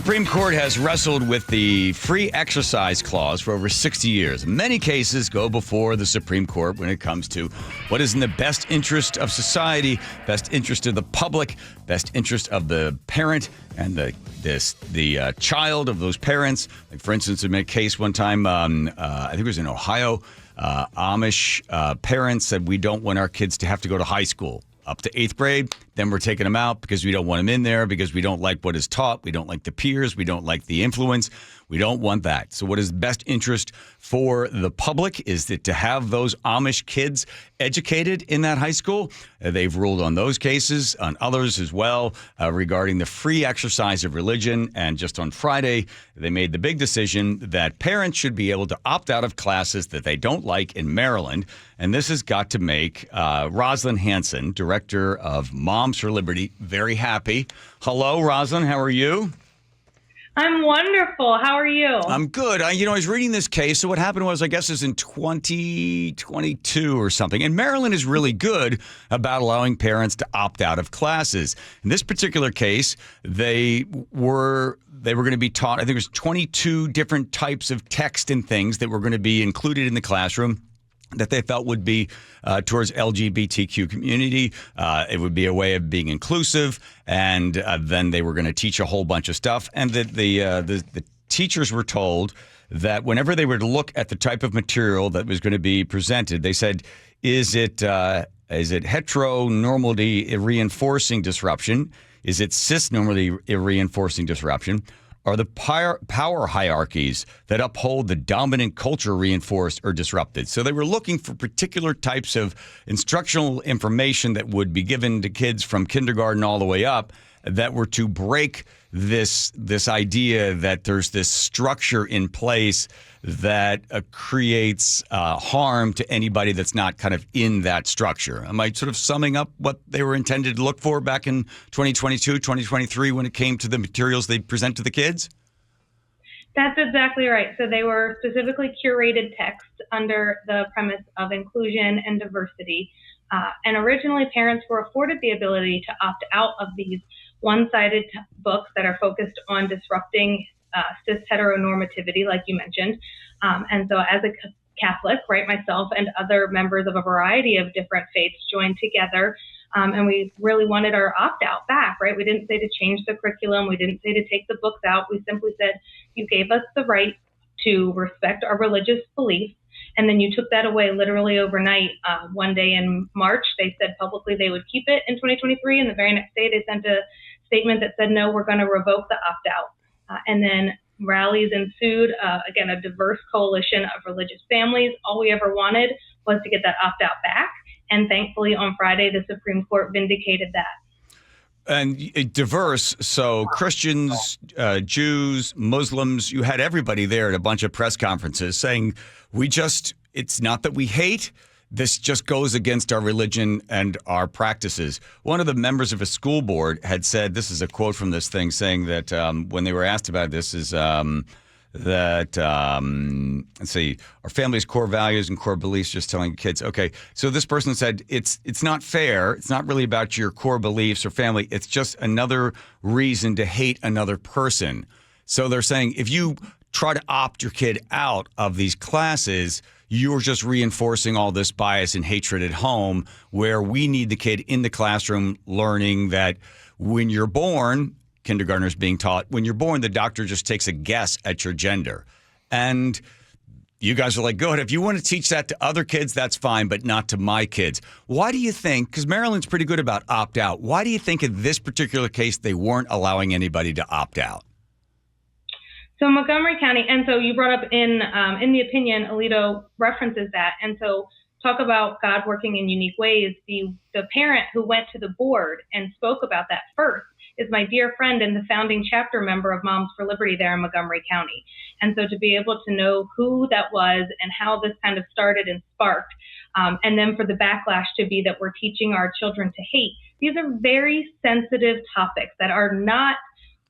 Supreme Court has wrestled with the free exercise clause for over 60 years. Many cases go before the Supreme Court when it comes to what is in the best interest of society, best interest of the public, best interest of the parent and the child of those parents. Like, for instance, in a case one time, I think it was in Ohio, Amish parents said, we don't want our kids to have to go to high school up to 8th grade. Then we're taking them out because we don't want them in there, because we don't like what is taught. We don't like the peers. We don't like the influence. We don't want that. So what is best interest for the public is that to have those Amish kids educated in that high school. They've ruled on those cases, on others as well, regarding the free exercise of religion. And just on Friday, they made the big decision that parents should be able to opt out of classes that they don't like in Maryland. And this has got to make Rosalind Hanson, director of Moms for Liberty, very happy. Hello, Rosalind. How are you? I'm wonderful. How are you? I'm good. I was reading this case. So what happened was, I guess it's in 2022 or something. And Maryland is really good about allowing parents to opt out of classes. In this particular case, they were going to be taught, I think it was 22 different types of text and things that were going to be included in the classroom that they felt would be towards LGBTQ community. It would be a way of being inclusive, and then they were going to teach a whole bunch of stuff. And the teachers were told that whenever they were to look at the type of material that was going to be presented, they said, is it heteronormity reinforcing disruption? Is it cisnormity reinforcing disruption? Are the power hierarchies that uphold the dominant culture reinforced or disrupted? So they were looking for particular types of instructional information that would be given to kids from kindergarten all the way up that were to break this idea that there's this structure in place that creates harm to anybody that's not kind of in that structure. Am I sort of summing up what they were intended to look for back in 2022, 2023 when it came to the materials they present to the kids? That's exactly right. So they were specifically curated texts under the premise of inclusion and diversity. And originally, parents were afforded the ability to opt out of these one-sided books that are focused on disrupting cis heteronormativity, like you mentioned. And so as a Catholic, right, myself and other members of a variety of different faiths joined together, and we really wanted our opt-out back, right? We didn't say to change the curriculum. We didn't say to take the books out. We simply said, you gave us the right to respect our religious beliefs, and then you took that away literally overnight. One day in March, they said publicly they would keep it in 2023, and the very next day they sent a statement that said, no, we're going to revoke the opt-out. And then rallies ensued, again, a diverse coalition of religious families. All we ever wanted was to get that opt-out back. And thankfully, on Friday, the Supreme Court vindicated that. And diverse, so Christians, Jews, Muslims, you had everybody there at a bunch of press conferences saying, it's not that we hate, this just goes against our religion and our practices. One of the members of a school board had said, this is a quote from this thing, saying that when they were asked about this, is let's see, our family's core values and core beliefs, just telling kids, okay, so this person said, it's not fair. It's not really about your core beliefs or family. It's just another reason to hate another person. So they're saying, if you try to opt your kid out of these classes, you're just reinforcing all this bias and hatred at home, where we need the kid in the classroom learning that when you're born, kindergartners being taught, when you're born, the doctor just takes a guess at your gender. And you guys are like, go ahead. If you want to teach that to other kids, that's fine, but not to my kids. Why do you think, because Maryland's pretty good about opt out, why do you think in this particular case they weren't allowing anybody to opt out? So Montgomery County, and so you brought up in the opinion, Alito references that. And so talk about God working in unique ways. The parent who went to the board and spoke about that first is my dear friend and the founding chapter member of Moms for Liberty there in Montgomery County. And so to be able to know who that was and how this kind of started and sparked, and then for the backlash to be that we're teaching our children to hate, these are very sensitive topics that are not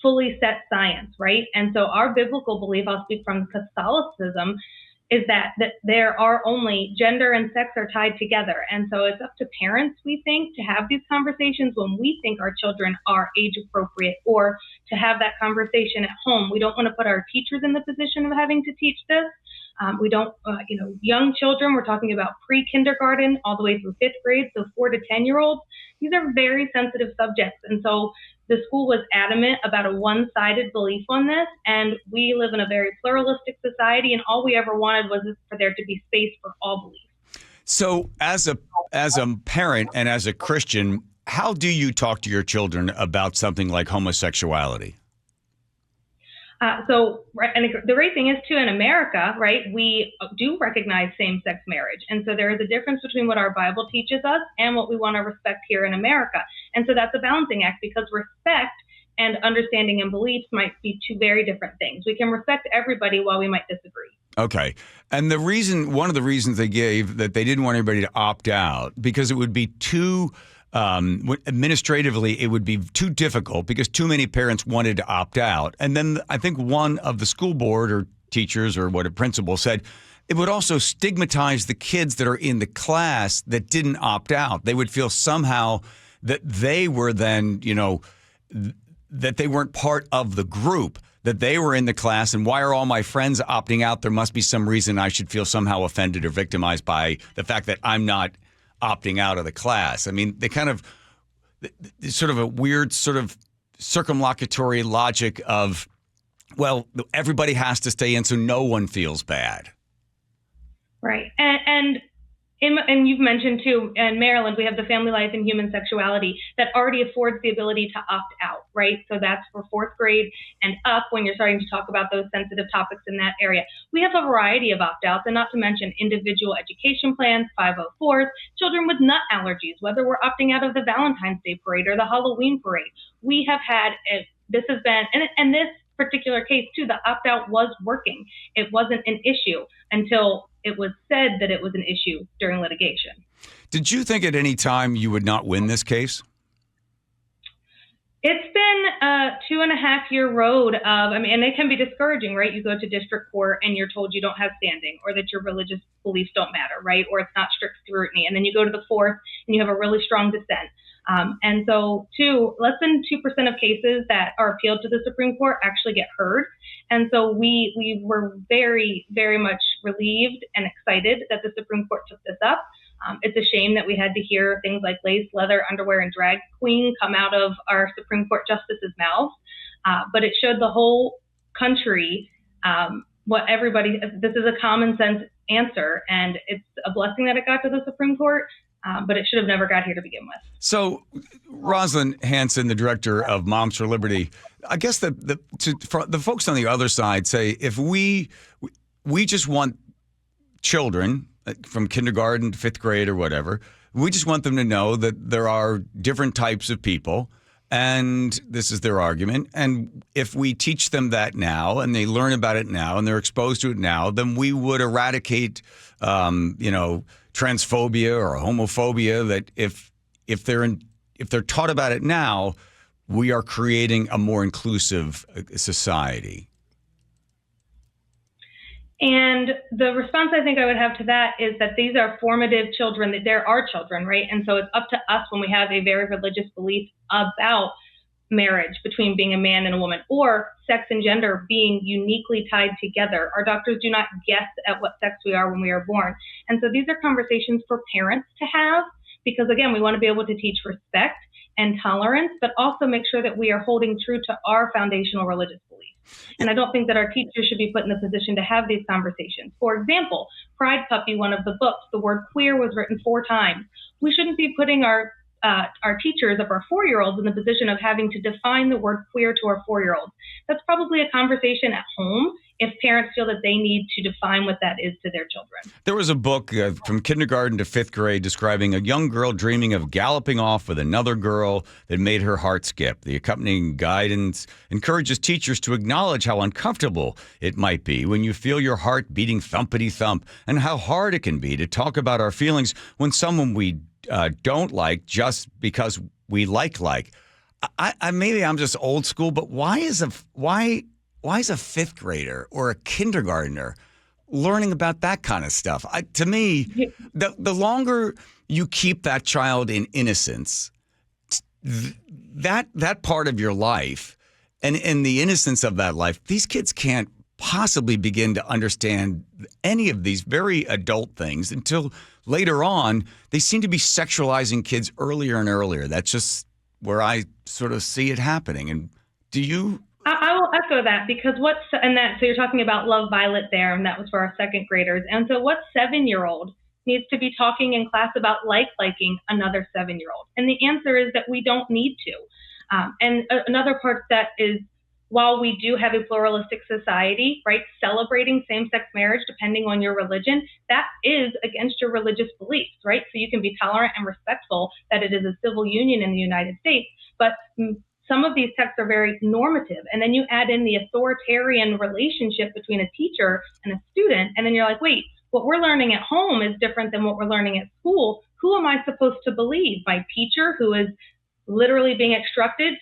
fully set science, right? And so our biblical belief, I'll speak from Catholicism, is that there are only gender and sex are tied together. And so it's up to parents, we think, to have these conversations when we think our children are age appropriate, or to have that conversation at home. We don't want to put our teachers in the position of having to teach this. We don't, young children, we're talking about pre-kindergarten all the way through fifth grade, so 4 to 10-year-olds. These are very sensitive subjects. And so the school was adamant about a one-sided belief on this. And we live in a very pluralistic society, and all we ever wanted was for there to be space for all beliefs. So as a parent and as a Christian, how do you talk to your children about something like homosexuality? And the great thing is, too, in America, right, we do recognize same-sex marriage. And so there is a difference between what our Bible teaches us and what we want to respect here in America. And so that's a balancing act, because respect and understanding and beliefs might be two very different things. We can respect everybody while we might disagree. Okay. And one of the reasons they gave that they didn't want anybody to opt out, because it would be too administratively, it would be too difficult because too many parents wanted to opt out. And then I think one of the school board or teachers or what a principal said, it would also stigmatize the kids that are in the class that didn't opt out. They would feel somehow that they were then, that they weren't part of the group, that they were in the class, and why are all my friends opting out? There must be some reason I should feel somehow offended or victimized by the fact that I'm not opting out of the class. I mean, they kind of sort of a weird sort of circumlocutory logic of, well, everybody has to stay in so no one feels bad. Right. And you've mentioned, too, in Maryland, we have the Family Life and Human Sexuality that already affords the ability to opt out, right? So that's for fourth grade and up when you're starting to talk about those sensitive topics in that area. We have a variety of opt-outs, and not to mention individual education plans, 504s, children with nut allergies, whether we're opting out of the Valentine's Day parade or the Halloween parade. We have had, this particular case, too, the opt-out was working. It wasn't an issue until it was said that it was an issue during litigation. Did you think at any time you would not win this case? It's been a 2.5-year road and it can be discouraging, right? You go to district court and you're told you don't have standing, or that your religious beliefs don't matter, right? Or it's not strict scrutiny. And then you go to the fourth and you have a really strong dissent. And so, less than 2% of cases that are appealed to the Supreme Court actually get heard. And so we were very, very much relieved and excited that the Supreme Court took this up. It's a shame that we had to hear things like lace, leather, underwear, and drag queen come out of our Supreme Court justices' mouths. But it showed the whole country this is a common sense answer, and it's a blessing that it got to the Supreme Court. But it should have never got here to begin with. So, Rosalind Hanson, the director of Moms for Liberty, I guess the folks on the other side say if we just want children from kindergarten to fifth grade or whatever, we just want them to know that there are different types of people. And this is their argument. And if we teach them that now and they learn about it now and they're exposed to it now, then we would eradicate, transphobia or homophobia. That if they're taught about it now, we are creating a more inclusive society. And the response I think I would have to that is that these are formative children, that there are children, right? And so it's up to us when we have a very religious belief about marriage between being a man and a woman, or sex and gender being uniquely tied together. Our doctors do not guess at what sex we are when we are born. And so these are conversations for parents to have, because again, we want to be able to teach respect and tolerance, but also make sure that we are holding true to our foundational religious beliefs. And I don't think that our teachers should be put in the position to have these conversations. For example, Pride Puppy, one of the books, the word queer was written 4 times. We shouldn't be putting our teachers of our 4-year-olds in the position of having to define the word queer to our 4-year-olds. That's probably a conversation at home if parents feel that they need to define what that is to their children. There was a book from kindergarten to fifth grade describing a young girl dreaming of galloping off with another girl that made her heart skip. The accompanying guidance encourages teachers to acknowledge how uncomfortable it might be when you feel your heart beating thumpity-thump, and how hard it can be to talk about our feelings when someone we don't like just because we like. I maybe I'm just old school, but why is a fifth grader or a kindergartner, learning about that kind of stuff. To me, the longer you keep that child in innocence, that part of your life and in the innocence of that life, these kids can't possibly begin to understand any of these very adult things until later on. They seem to be sexualizing kids earlier and earlier. That's just where I sort of see it happening. And do you? I will echo that, because so you're talking about Love Violet there, and that was for our second graders. And so what 7-year-old needs to be talking in class about liking another 7-year-old? And the answer is that we don't need to. And another part that is, while we do have a pluralistic society, right, celebrating same-sex marriage depending on your religion, that is against your religious beliefs, right? So you can be tolerant and respectful that it is a civil union in the United States, but some of these texts are very normative. And then you add in the authoritarian relationship between a teacher and a student, and then you're like, wait, what we're learning at home is different than what we're learning at school. Who am I supposed to believe? My teacher, who is literally being instructed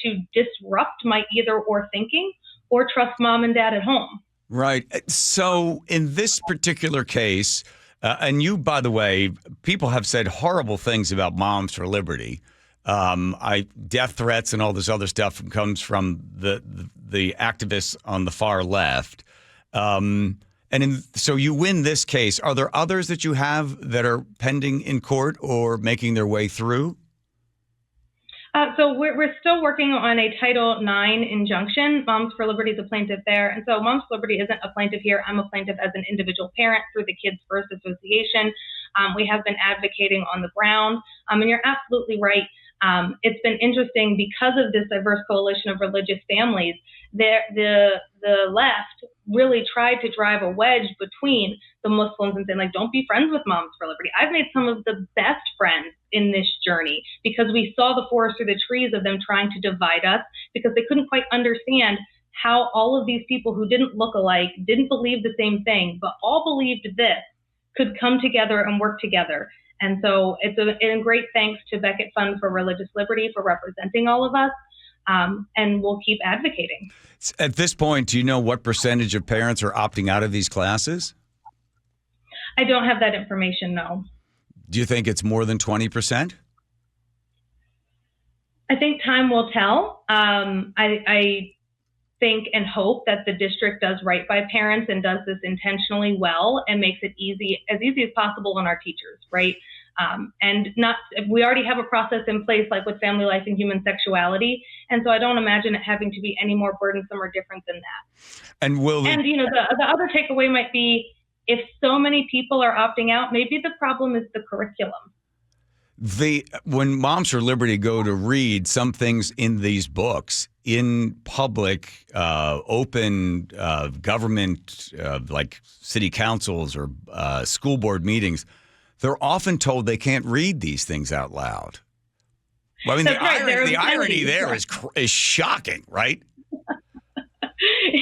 to disrupt my either or thinking, or trust mom and dad at home? Right. So in this particular case, and you, by the way, people have said horrible things about Moms for Liberty. Death threats and all this other stuff comes from the activists on the far left. So you win this case. Are there others that you have that are pending in court or making their way through? So we're still working on a Title IX injunction. Moms for Liberty is a plaintiff there. And so Moms for Liberty isn't a plaintiff here. I'm a plaintiff as an individual parent through the Kids First Association. We have been advocating on the ground. And you're absolutely right. It's been interesting because of this diverse coalition of religious families. The left really tried to drive a wedge between the Muslims and saying, like, don't be friends with Moms for Liberty. I've made some of the best friends in this journey because we saw the forest through the trees of them trying to divide us because they couldn't quite understand how all of these people who didn't look alike, didn't believe the same thing, but all believed this, could come together and work together. And so it's a great thanks to Beckett Fund for Religious Liberty for representing all of us. And we'll keep advocating. At this point, do you know what percentage of parents are opting out of these classes? I don't have that information, no. Do you think it's more than 20%? I think time will tell. I think and hope that the district does right by parents and does this intentionally well and makes it as easy as possible on our teachers, right? We already have a process in place, like with family life and human sexuality. And so I don't imagine it having to be any more burdensome or different than that. And the other takeaway might be, if so many people are opting out, maybe the problem is the curriculum. When Moms for Liberty go to read some things in these books in public, open government, like city councils or school board meetings, they're often told they can't read these things out loud. Well, I mean, the irony there is shocking, right?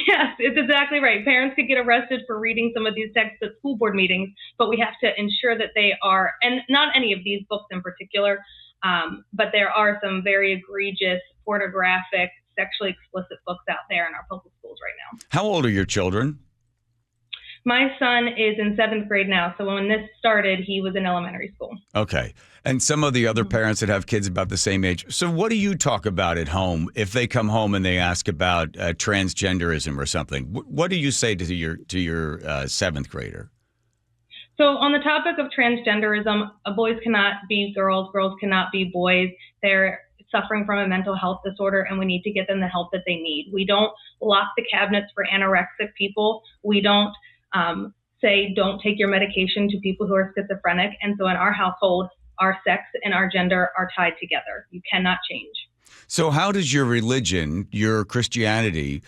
Yes, it's exactly right. Parents could get arrested for reading some of these texts at school board meetings, but we have to ensure that they are, and not any of these books in particular, but there are some very egregious, pornographic, sexually explicit books out there in our public schools right now. How old are your children? My son is in 7th grade now. So when this started, he was in elementary school. Okay. And some of the other parents that have kids about the same age. So what do you talk about at home if they come home and they ask about transgenderism or something? What do you say to your 7th grader? So on the topic of transgenderism, boys cannot be girls, girls cannot be boys. They're suffering from a mental health disorder, and we need to get them the help that they need. We don't lock the cabinets for anorexic people. We don't say don't take your medication to people who are schizophrenic. And so in our household, our sex and our gender are tied together. You cannot change. So how does your religion, your Christianity,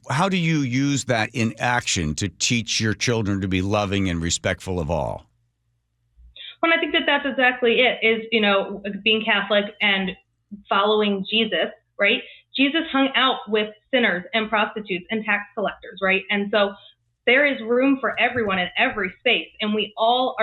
how do you use that in action to teach your children to be loving and respectful of all? Well, I think that that's exactly it, is, being Catholic and following Jesus, right? Jesus hung out with sinners and prostitutes and tax collectors, right? And so there is room for everyone in every space. And we all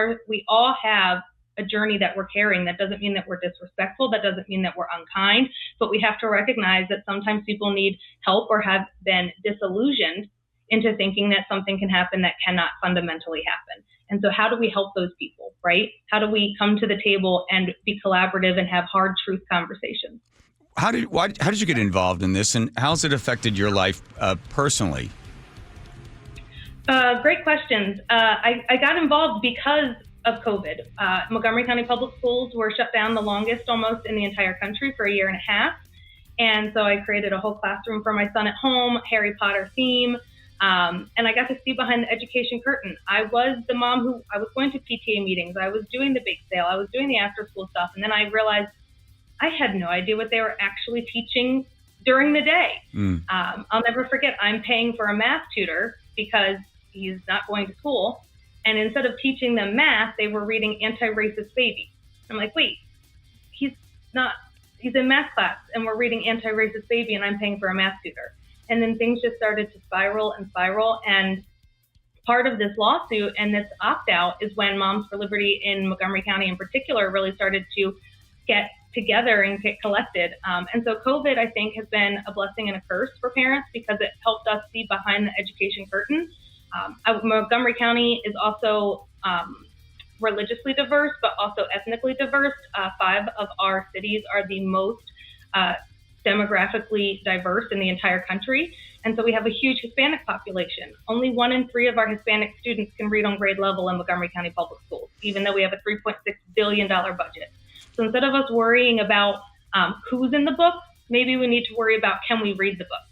have a journey that we're carrying. That doesn't mean that we're disrespectful. That doesn't mean that we're unkind, but we have to recognize that sometimes people need help or have been disillusioned into thinking that something can happen that cannot fundamentally happen. And so how do we help those people, right? How do we come to the table and be collaborative and have hard truth conversations? How did you get involved in this, and how's it affected your life personally? Great questions. I got involved because of COVID. Montgomery County Public Schools were shut down the longest almost in the entire country for a year and a half. And so I created a whole classroom for my son at home, Harry Potter theme. And I got to see behind the education curtain. I was the mom who I was going to PTA meetings. I was doing the bake sale. I was doing the after school stuff. And then I realized I had no idea what they were actually teaching during the day. I'll never forget, I'm paying for a math tutor because he's not going to school. And instead of teaching them math, they were reading Anti-Racist Baby. I'm like, wait, he's in math class and we're reading Anti-Racist Baby and I'm paying for a math tutor. And then things just started to spiral and spiral. And part of this lawsuit and this opt-out is when Moms for Liberty in Montgomery County in particular really started to get together and get collected. And so COVID, I think, has been a blessing and a curse for parents because it helped us see behind the education curtain. Montgomery County is also religiously diverse, but also ethnically diverse. 5 of our cities are the most demographically diverse in the entire country. And so we have a huge Hispanic population. Only 1 in 3 of our Hispanic students can read on grade level in Montgomery County Public Schools, even though we have a $3.6 billion budget. So instead of us worrying about who's in the book, maybe we need to worry about, can we read the book?